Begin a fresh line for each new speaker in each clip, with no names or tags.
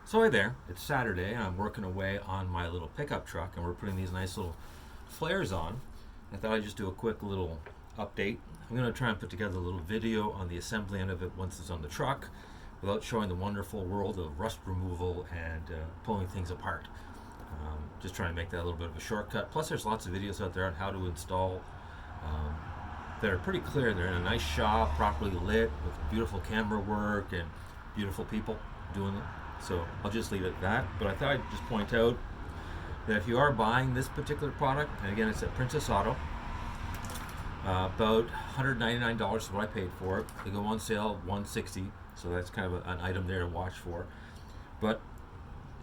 So hi there, it's Saturday and I'm working away on my little pickup truck and we're putting these nice little flares on. I thought I'd just do a quick little update. I'm going to try and put together a little video on the assembly end of it once it's on the truck without showing the wonderful world of rust removal and pulling things apart. Just trying to make that a little bit of a shortcut. Plus there's lots of videos out there on how to install that are pretty clear. They're in a nice shop, properly lit, with beautiful camera work and beautiful people doing it. So I'll just leave it at that. But I thought I'd just point out that if you are buying this particular product, and again it's at Princess Auto, about $199 is what I paid for it. They go on sale $160, so that's kind of an item there to watch for. But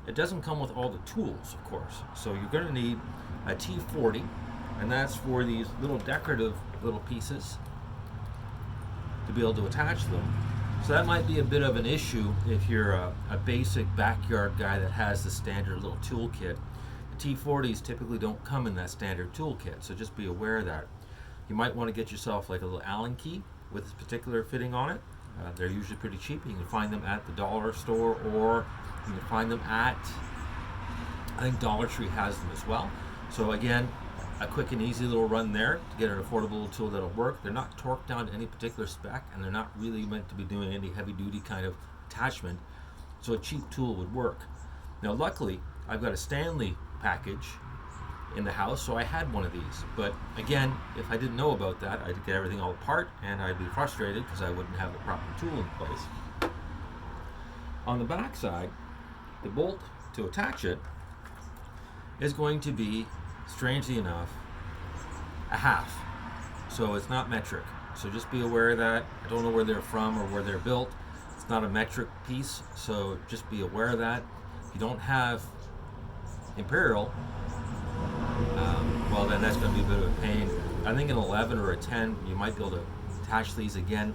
it doesn't come with all the tools, of course. So you're going to need a T40, and that's for these little decorative little pieces to be able to attach them. So that might be a bit of an issue if you're a basic backyard guy that has the standard little toolkit. The T40s typically don't come in that standard toolkit, so just be aware of that. You might want to get yourself like a little Allen key with this particular fitting on it. They're usually pretty cheap. You can find them at the dollar store, or you can find them at, I think Dollar Tree has them as well. So again, a quick and easy little run there to get an affordable little tool that'll work. They're not torqued down to any particular spec, and they're not really meant to be doing any heavy duty kind of attachment, so a cheap tool would work. Now luckily I've got a Stanley package in the house, so I had one of these. But again, if I didn't know about that, I'd get everything all apart and I'd be frustrated because I wouldn't have the proper tool in place. On the back side, the bolt to attach it is going to be, strangely enough, a half. So it's not metric. So just be aware of that. I don't know where they're from or where they're built. It's not a metric piece, so just be aware of that. If you don't have Imperial, well then that's going to be a bit of a pain. I think an 11 or a 10, you might be able to attach these again.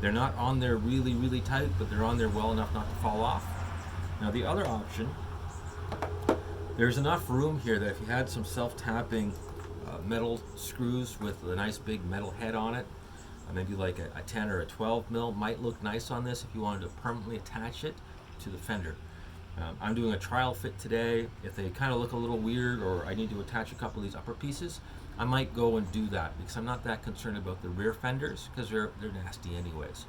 They're not on there really, really tight, but they're on there well enough not to fall off. Now the other option, there's enough room here that if you had some self-tapping metal screws with a nice big metal head on it, maybe like a 10 or a 12 mil might look nice on this if you wanted to permanently attach it to the fender. I'm doing a trial fit today. If they kind of look a little weird, or I need to attach a couple of these upper pieces, I might go and do that because I'm not that concerned about the rear fenders because they're nasty anyways.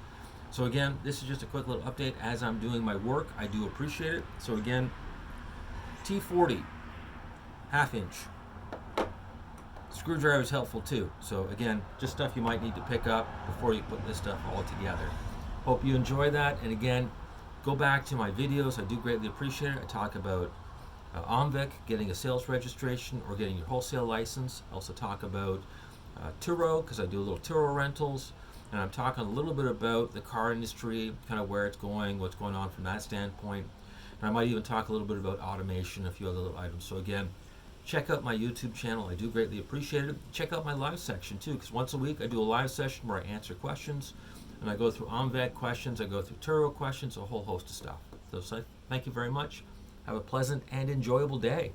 So again, this is just a quick little update as I'm doing my work. I do appreciate it. So again, T40, half inch. Screwdriver is helpful too. So again, just stuff you might need to pick up before you put this stuff all together. Hope you enjoy that. And again, go back to my videos. I do greatly appreciate it. I talk about OMVIC, getting a sales registration or getting your wholesale license. I also talk about Turo, because I do a little Turo rentals. And I'm talking a little bit about the car industry, kind of where it's going, what's going on from that standpoint. And I might even talk a little bit about automation, a few other little items. So again, check out my YouTube channel. I do greatly appreciate it. Check out my live section too, because once a week I do a live session where I answer questions. And I go through OMVEC questions, I go through Turo questions, a whole host of stuff. So thank you very much. Have a pleasant and enjoyable day.